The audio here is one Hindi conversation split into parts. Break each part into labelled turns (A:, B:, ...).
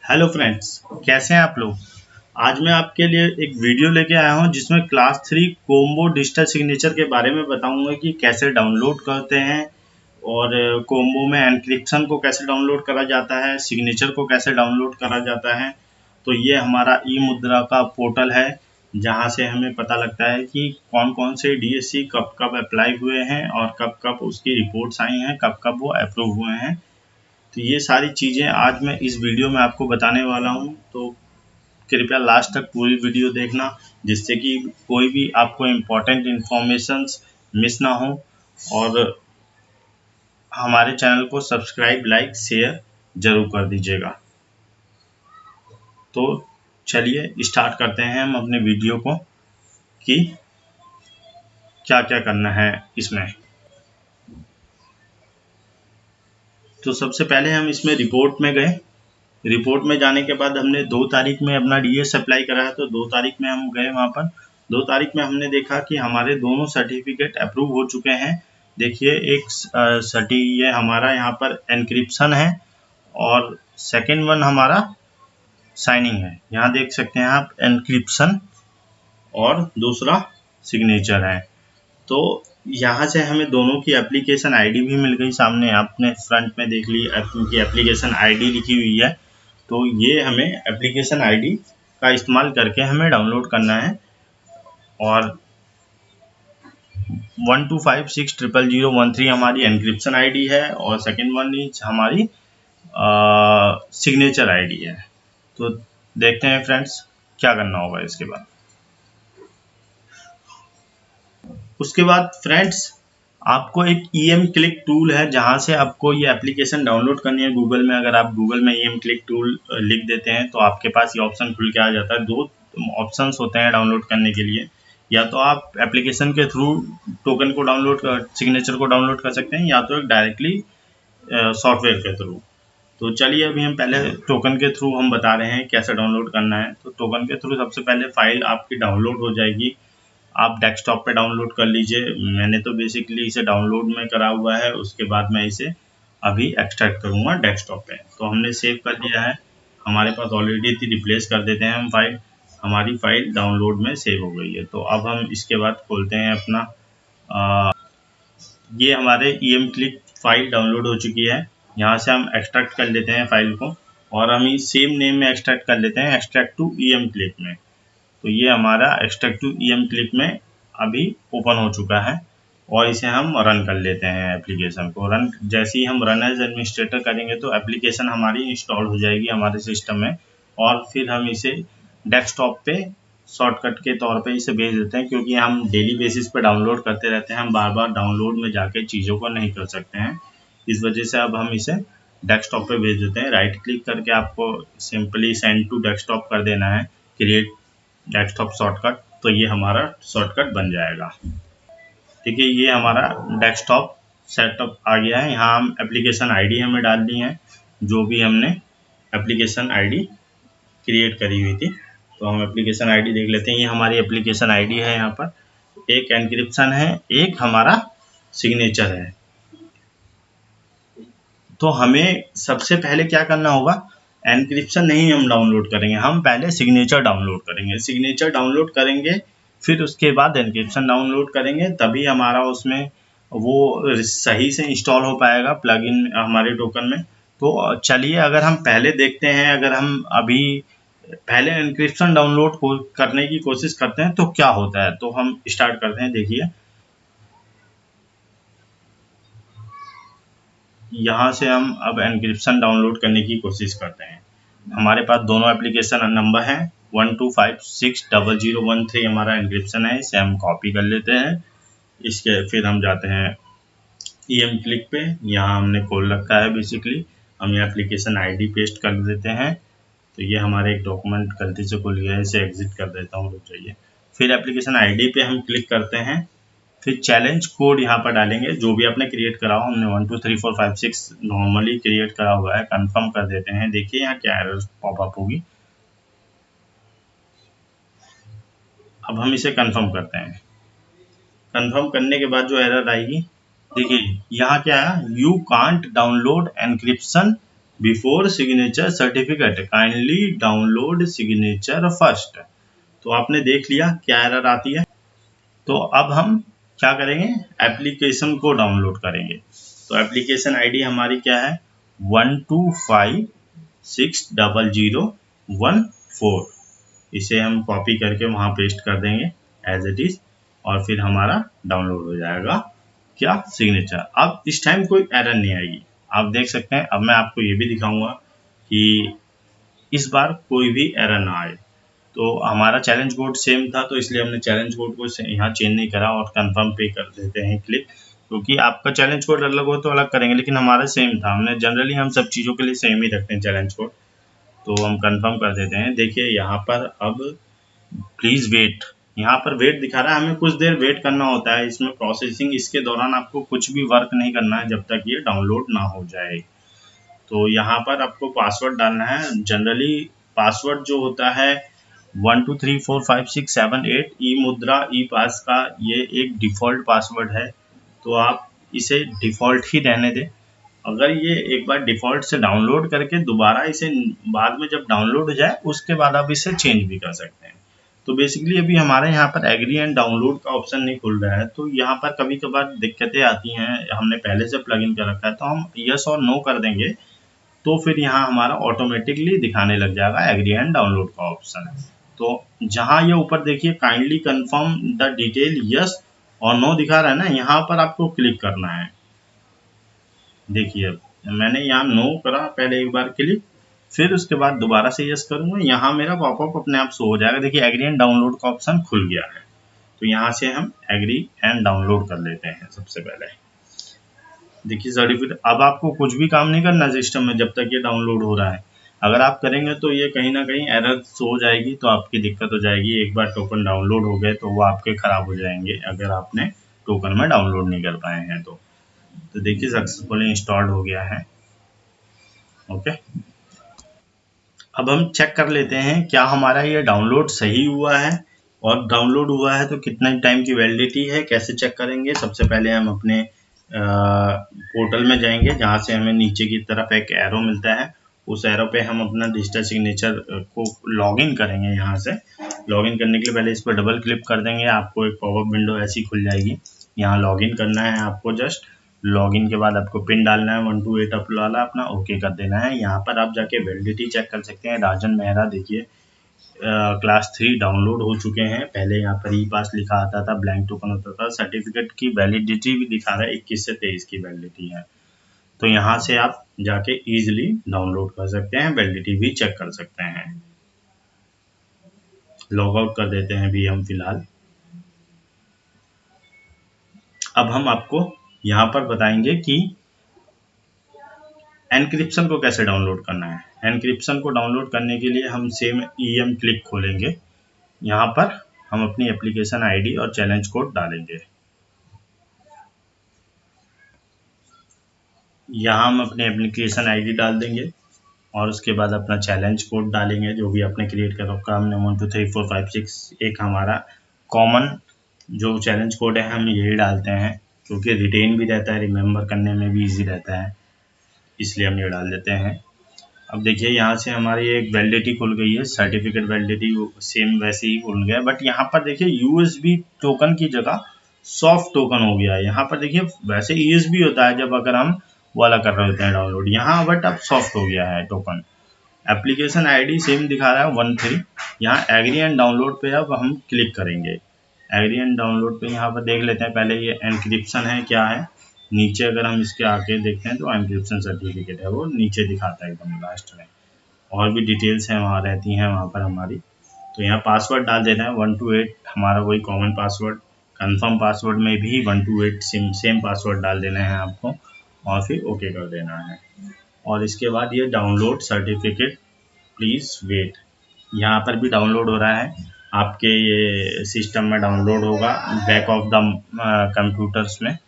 A: हेलो फ्रेंड्स, कैसे हैं आप लोग। आज मैं आपके लिए एक वीडियो लेके आया हूं जिसमें क्लास 3 कोम्बो डिजिटल सिग्नेचर के बारे में बताऊंगा कि कैसे डाउनलोड करते हैं और कोम्बो में एन्क्रिप्शन को कैसे डाउनलोड करा जाता है, सिग्नेचर को कैसे डाउनलोड करा जाता है। तो ये हमारा ई मुद्रा का पोर्टल है जहां से हमें पता लगता है कि कौन कौन से डीएससी कब कब अप्लाई हुए हैं और कब कब उसकी रिपोर्ट्स आई हैं, कब कब वो अप्रूव हुए हैं। तो ये सारी चीज़ें आज मैं इस वीडियो में आपको बताने वाला हूँ, तो कृपया लास्ट तक पूरी वीडियो देखना जिससे कि कोई भी आपको इम्पोर्टेंट इन्फॉर्मेशंस मिस ना हो। और हमारे चैनल को सब्सक्राइब, लाइक, शेयर ज़रूर कर दीजिएगा। तो चलिए स्टार्ट करते हैं हम अपने वीडियो को कि क्या क्या करना है इसमें। तो सबसे पहले हम इसमें रिपोर्ट में गए। रिपोर्ट में जाने के बाद हमने 2 तारीख में अपना डीएस अप्लाई करा है, तो 2 तारीख में हम गए वहाँ पर। 2 तारीख में हमने देखा कि हमारे दोनों सर्टिफिकेट अप्रूव हो चुके हैं। देखिए, एक ये हमारा यहाँ पर एन्क्रिप्शन है और सेकेंड वन हमारा साइनिंग है। यहाँ देख सकते हैं आप, एन्क्रिप्शन और दूसरा सिग्नेचर है। तो यहाँ से हमें दोनों की एप्लीकेशन आईडी भी मिल गई सामने, आपने फ्रंट में देख ली उनकी एप्लीकेशन आईडी लिखी हुई है। तो ये हमें एप्लीकेशन आईडी का इस्तेमाल करके हमें डाउनलोड करना है। और 12560013 हमारी एन्क्रिप्शन आईडी है और सेकेंड वन इज हमारी सिग्नेचर आईडी है। तो देखते हैं फ्रेंड्स क्या करना होगा इसके बाद। उसके बाद फ्रेंड्स, आपको एक ईएम क्लिक टूल है जहां से आपको ये एप्लीकेशन डाउनलोड करनी है। गूगल में अगर आप गूगल में ईएम क्लिक टूल लिख देते हैं तो आपके पास ये ऑप्शन खुल के आ जाता है। 2 ऑप्शंस होते हैं डाउनलोड करने के लिए। या तो आप एप्लीकेशन के थ्रू टोकन को सिग्नेचर को डाउनलोड कर सकते हैं, या तो डायरेक्टली सॉफ्टवेयर के थ्रू। तो चलिए अभी हम पहले टोकन के थ्रू हम बता रहे हैं कैसे डाउनलोड करना है। तो टोकन के थ्रू सबसे पहले फाइल आपकी डाउनलोड हो जाएगी। आप डेस्कटॉप पे डाउनलोड कर लीजिए। मैंने तो बेसिकली इसे डाउनलोड में करा हुआ है, उसके बाद मैं इसे अभी एक्सट्रैक्ट करूँगा डेस्कटॉप पे। तो हमने सेव कर लिया है, हमारे पास ऑलरेडी थी, रिप्लेस कर देते हैं हम फाइल। हमारी फाइल डाउनलोड में सेव हो गई है। तो अब हम इसके बाद खोलते हैं अपना ये हमारे ईएम क्लिक फाइल डाउनलोड हो चुकी है। यहाँ से हम एक्सट्रैक्ट कर लेते हैं फाइल को और हम इस सेम नेम में एक्सट्रैक्ट कर लेते हैं, एक्सट्रैक्ट टू ईएम क्लिक में। तो ये हमारा एक्सट्रैक्ट टू ईएम क्लिक में अभी ओपन हो चुका है और इसे हम रन कर लेते हैं। एप्लीकेशन को रन जैसे ही हम रन एज एडमिनिस्ट्रेटर करेंगे तो एप्लीकेशन हमारी इंस्टॉल हो जाएगी हमारे सिस्टम में। और फिर हम इसे डेस्कटॉप पे शॉर्टकट के तौर पे इसे भेज देते हैं, क्योंकि हम डेली बेसिस पे डाउनलोड करते रहते हैं, हम बार बार डाउनलोड में जाके चीज़ों को नहीं कर सकते हैं। इस वजह से अब हम इसे डेस्कटॉप पे भेज देते हैं। राइट क्लिक करके आपको सिंपली सेंड टू डेस्कटॉप कर देना है, क्रिएट डेस्कटॉप शॉर्टकट। तो ये हमारा शॉर्टकट बन जाएगा। ठीक है, ये हमारा डेस्कटॉप सेटअप आ गया है। यहाँ हम एप्लीकेशन आईडी हमें डालनी है, जो भी हमने एप्लीकेशन आईडी क्रिएट करी हुई थी। तो हम एप्लीकेशन आईडी देख लेते हैं। ये हमारी एप्लीकेशन आईडी है। यहाँ पर एक एन्क्रिप्शन है, एक हमारा सिग्नेचर है। तो हमें सबसे पहले क्या करना होगा, एन्क्रिप्शन नहीं हम डाउनलोड करेंगे, हम पहले सिग्नेचर डाउनलोड करेंगे। सिग्नेचर डाउनलोड करेंगे, फिर उसके बाद एन्क्रिप्शन डाउनलोड करेंगे, तभी हमारा उसमें वो सही से इंस्टॉल हो पाएगा प्लगइन हमारे टोकन में। तो चलिए अगर हम पहले देखते हैं, अगर हम अभी पहले एन्क्रिप्शन डाउनलोड करने की कोशिश करते हैं तो क्या होता है। तो हम स्टार्ट करते हैं। देखिए, यहाँ से हम अब एन्क्रिप्शन डाउनलोड करने की कोशिश करते हैं। हमारे पास दोनों एप्लीकेशन नंबर हैं। 12560013 हमारा एन्क्रिप्शन है, इसे हम कॉपी कर लेते हैं। इसके फिर हम जाते हैं ईएम क्लिक पे, यहाँ हमने खोल रखा है बेसिकली। हम ये एप्लीकेशन आईडी पेस्ट कर देते हैं। तो ये हमारे एक डॉक्यूमेंट गलती से खुल गया है, इसे एग्जिट कर देता हूँ, रुक जाइए। फिर एप्लीकेशन आईडी पे हम क्लिक करते हैं। फिर चैलेंज कोड यहाँ पर डालेंगे, जो भी आपने क्रिएट करा हो। हमने 1 2 3 4 5 6 नॉर्मली क्रिएट करा हुआ है। कंफर्म कर देते हैं। देखिए यहाँ क्या एरर पॉपअप होगी। अब हम इसे कंफर्म करते हैं। कंफर्म करने के बाद जो एरर आएगी, देखिए यहाँ क्या है, you can't download encryption before signature certificate kindly download signature first. तो आपने देख लिया क्या एरर आती है। तो अब हम क्या करेंगे, एप्लीकेशन को डाउनलोड करेंगे। तो एप्लीकेशन आईडी हमारी क्या है 125600114। इसे हम कॉपी करके वहाँ पेस्ट कर देंगे एज इट इज, और फिर हमारा डाउनलोड हो जाएगा क्या सिग्नेचर। अब इस टाइम कोई एरर नहीं आएगी, आप देख सकते हैं। अब मैं आपको ये भी दिखाऊंगा कि इस बार कोई भी एरर ना आए। तो हमारा चैलेंज कोड सेम था, तो इसलिए हमने चैलेंज कोड को यहाँ चेंज नहीं करा और कंफर्म पे कर देते हैं क्लिक, क्योंकि आपका चैलेंज कोड अलग हो तो अलग करेंगे, लेकिन हमारा सेम था। हमने जनरली हम सब चीज़ों के लिए सेम ही रखते हैं चैलेंज कोड। तो हम कंफर्म कर देते हैं। देखिए यहाँ पर अब प्लीज़ वेट, यहाँ पर वेट दिखा रहा है, हमें कुछ देर वेट करना होता है इसमें प्रोसेसिंग। इसके दौरान आपको कुछ भी वर्क नहीं करना है जब तक ये डाउनलोड ना हो जाए। तो यहाँ पर आपको पासवर्ड डालना है। जनरली पासवर्ड जो होता है 1 2 3 4 5 6 7 8 ई मुद्रा ई पास का ये एक डिफ़ॉल्ट पासवर्ड है, तो आप इसे डिफ़ॉल्ट ही रहने दें। अगर ये एक बार डिफ़ॉल्ट से डाउनलोड करके दोबारा इसे बाद में जब डाउनलोड हो जाए उसके बाद आप इसे चेंज भी कर सकते हैं। तो बेसिकली अभी हमारे यहाँ पर एग्री एंड डाउनलोड का ऑप्शन नहीं खुल रहा है, तो यहाँ पर कभी कभार दिक्कतें आती हैं। हमने पहले से प्लगइन कर रखा है, तो हम यस और नो कर देंगे तो फिर यहाँ हमारा ऑटोमेटिकली दिखाने लग जाएगा एग्री एंड डाउनलोड का ऑप्शन। तो जहाँ ये ऊपर देखिए kindly confirm the detail yes और नो दिखा रहा है ना, यहाँ पर आपको क्लिक करना है। देखिए मैंने यहाँ नो करा पहले एक बार क्लिक, फिर उसके बाद दोबारा से यस करूँगा, यहाँ मेरा पॉपअप अपने आप शो हो जाएगा। देखिए एग्री एंड डाउनलोड का ऑप्शन खुल गया है। तो यहाँ से हम एग्री एंड डाउनलोड कर लेते हैं सबसे पहले। देखिए सर्टिफिकेट, अब आपको कुछ भी काम नहीं करना सिस्टम में जब तक ये डाउनलोड हो रहा है। अगर आप करेंगे तो ये कहीं ना कहीं एरर शो हो जाएगी, तो आपकी दिक्कत हो जाएगी। एक बार टोकन डाउनलोड हो गए तो वो आपके ख़राब हो जाएंगे अगर आपने टोकन में डाउनलोड नहीं कर पाए हैं तो देखिए सक्सेसफुली इंस्टॉल्ड हो गया है। ओके, अब हम चेक कर लेते हैं क्या हमारा ये डाउनलोड सही हुआ है, और डाउनलोड हुआ है तो कितना टाइम की वैलिडिटी है, कैसे चेक करेंगे। सबसे पहले हम अपने पोर्टल में जाएंगे, जहाँ से हमें नीचे की तरफ एक एरो मिलता है। उस एरो पे हम अपना डिजिटल सिग्नेचर को लॉगिन करेंगे। यहाँ से लॉगिन करने के लिए पहले इस पर डबल क्लिक कर देंगे, आपको एक पॉपअप विंडो ऐसी खुल जाएगी। यहाँ लॉगिन करना है आपको, जस्ट लॉगिन के बाद आपको पिन डालना है 128 वाला अपना, ओके कर देना है। यहाँ पर आप जाके वैलिडिटी चेक कर सकते हैं। राजन मेहरा देखिए क्लास 3 डाउनलोड हो चुके हैं। पहले यहाँ पर ई पास लिखा आता था, ब्लैंक टोकन होता था। सर्टिफिकेट की वैलिडिटी भी दिखा रहा है 21 से 23 की वैलिडिटी है। तो यहाँ से आप जाके इजीली डाउनलोड कर सकते हैं, वैलिडिटी भी चेक कर सकते हैं। लॉग आउट कर देते हैं अभी हम फिलहाल। अब हम आपको यहाँ पर बताएंगे कि एनक्रिप्शन को कैसे डाउनलोड करना है। एनक्रिप्शन को डाउनलोड करने के लिए हम सेम ईएम क्लिक खोलेंगे। यहाँ पर हम अपनी एप्लीकेशन आईडी और चैलेंज कोड डालेंगे। यहाँ हम अपनी एप्लीकेशन आईडी डाल देंगे और उसके बाद अपना चैलेंज कोड डालेंगे जो भी आपने क्रिएट कर रखा। हमने 1 2 3 4 5 6 एक हमारा कॉमन जो चैलेंज कोड है हम यही डालते हैं, क्योंकि रिटेन भी रहता है, रिमेंबर करने में भी इजी रहता है, इसलिए हम ये डाल देते हैं। अब देखिए यहाँ से हमारी एक वैलिडिटी खुल गई है, सर्टिफिकेट वैलिडिटी सेम वैसे ही खुल गया, बट यहाँ पर देखिए यूएसबी टोकन की जगह सॉफ्ट टोकन हो गया है। यहाँ पर देखिए वैसे यूएसबी होता है जब अगर हम वाला कर रहे होते हैं डाउनलोड, यहाँ बट अब सॉफ्ट हो गया है टोकन। एप्लीकेशन आईडी सेम दिखा रहा है 13। यहाँ एग्री एंड डाउनलोड पे अब हम क्लिक करेंगे। एग्री एंड डाउनलोड पे यहाँ पर देख लेते हैं पहले ये एनक्रिप्शन है क्या है। नीचे अगर हम इसके आगे देखते हैं तो एनक्रिप्शन सर्टिफिकेट है, वो नीचे दिखाता है एकदम लास्ट में। और भी डिटेल्स हैं वहाँ रहती हैं वहाँ पर हमारी। तो यहाँ पासवर्ड डाल देना है 128, हमारा वही कॉमन पासवर्ड। कंफर्म पासवर्ड में भी 128 सेम पासवर्ड डाल देना है आपको, और फिर ओके कर देना है। और इसके बाद ये डाउनलोड सर्टिफिकेट प्लीज़ वेट, यहाँ पर भी डाउनलोड हो रहा है। आपके ये सिस्टम में डाउनलोड होगा बैक ऑफ द कंप्यूटर्स में,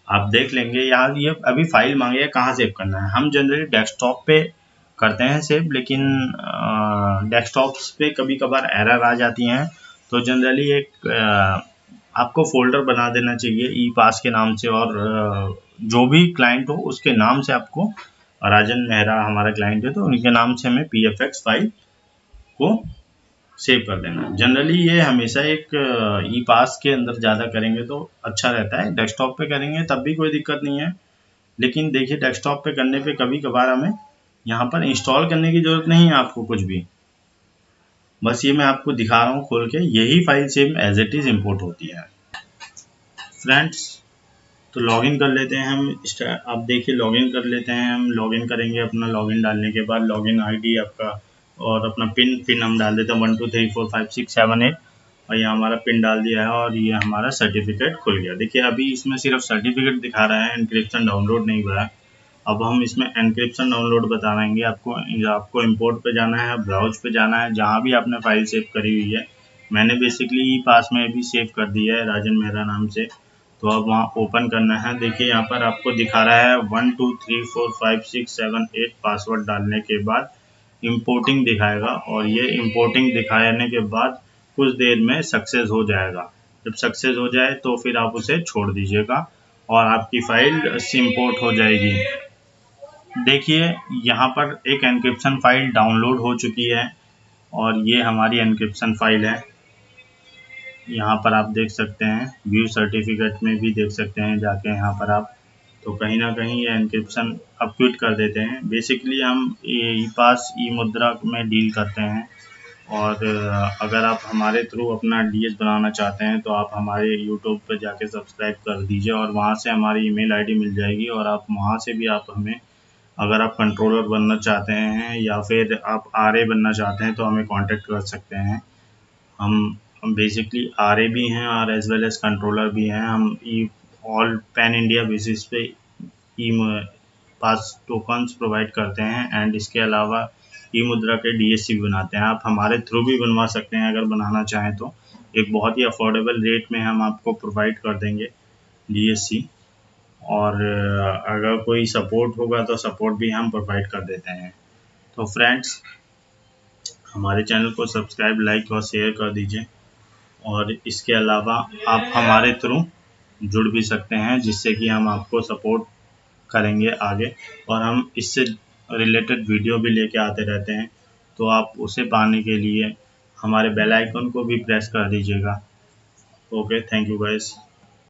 A: आप देख लेंगे। यहाँ ये अभी फाइल मांगे कहाँ सेव करना है। हम जनरली डेस्कटॉप पे करते हैं सेव, लेकिन डेस्कटॉप्स पे कभी कभार एरर आ जाती हैं, तो जनरली एक आपको फोल्डर बना देना चाहिए ई पास के नाम से, और जो भी क्लाइंट हो उसके नाम से आपको राजन मेहरा हमारा क्लाइंट है, तो उनके नाम से हमें PFX फाइल को सेव कर देना। जनरली ये हमेशा एक ई पास के अंदर ज़्यादा करेंगे तो अच्छा रहता है। डेस्कटॉप पे करेंगे तब भी कोई दिक्कत नहीं है, लेकिन देखिए डेस्कटॉप पे करने पे कभी कभार हमें यहाँ पर इंस्टॉल करने की ज़रूरत नहीं है आपको कुछ भी। बस ये मैं आपको दिखा रहा हूँ खोल के, यही file same as it is import होती है। फ्रेंड्स तो लॉगिन कर लेते हैं हम। आप देखिए लॉगिन कर लेते हैं हम। लॉगिन करेंगे, अपना लॉगिन डालने के बाद लॉगिन आईडी आपका और अपना पिन हम डाल देते हैं 1 2 3 4 5 6 7 8 और ये हमारा पिन डाल दिया है और ये हमारा सर्टिफिकेट खुल गया। देखिए अभी इसमें सिर्फ सर्टिफिकेट दिखा रहा है, एनक्रिप्शन डाउनलोड नहीं हुआ है। अब हम इसमें एनक्रिप्शन डाउनलोड बताएंगे आपको। आपको इंपोर्ट पे जाना है, ब्राउज पे जाना है, जहाँ भी आपने फाइल सेव करी हुई है। मैंने बेसिकली ई पास में भी सेव कर दिया है राजन मेहरा नाम से, तो अब वहाँ ओपन करना है। देखिए यहाँ पर आपको दिखा रहा है 1 2 3 4 5 6 7 8 पासवर्ड डालने के बाद इंपोर्टिंग दिखाएगा और ये इंपोर्टिंग दिखाने के बाद कुछ देर में सक्सेस हो जाएगा। जब सक्सेस हो जाए तो फिर आप उसे छोड़ दीजिएगा और आपकी फाइल इंपोर्ट हो जाएगी। देखिए यहाँ पर एक एन्क्रिप्शन फाइल डाउनलोड हो चुकी है और ये हमारी एन्क्रिप्शन फाइल है। यहाँ पर आप देख सकते हैं, व्यू सर्टिफिकेट में भी देख सकते हैं जाके यहाँ पर आप। तो कहीं ना कहीं ये एन्क्रिप्शन अब क्विट कर देते हैं। बेसिकली हम ई पास ई मुद्रा में डील करते हैं और अगर आप हमारे थ्रू अपना DS बनाना चाहते हैं तो आप हमारे यूट्यूब पर जाके सब्सक्राइब कर दीजिए और वहाँ से हमारी ईमेल आईडी मिल जाएगी और आप वहाँ से भी आप हमें, अगर आप कंट्रोलर बनना चाहते हैं या फिर आप RA बनना चाहते हैं तो हमें कांटेक्ट कर सकते हैं। हम बेसिकली RA भी हैं और एज वेल एज कंट्रोलर भी हैं। हम ऑल पैन इंडिया बेसिस पे ई पास टोकन्स प्रोवाइड करते हैं एंड इसके अलावा ई मुद्रा के DSC भी बनाते हैं। आप हमारे थ्रू भी बनवा सकते हैं अगर बनाना चाहें तो। एक बहुत ही अफोर्डेबल रेट में हम आपको प्रोवाइड कर देंगे DSC, और अगर कोई सपोर्ट होगा तो सपोर्ट भी हम प्रोवाइड कर देते हैं। तो फ्रेंड्स हमारे चैनल को सब्सक्राइब, लाइक और शेयर कर दीजिए और इसके अलावा आप हमारे थ्रू जुड़ भी सकते हैं जिससे कि हम आपको सपोर्ट करेंगे आगे और हम इससे रिलेटेड वीडियो भी लेके आते रहते हैं। तो आप उसे पाने के लिए हमारे बेल आइकन को भी प्रेस कर दीजिएगा। Okay, thank you guys.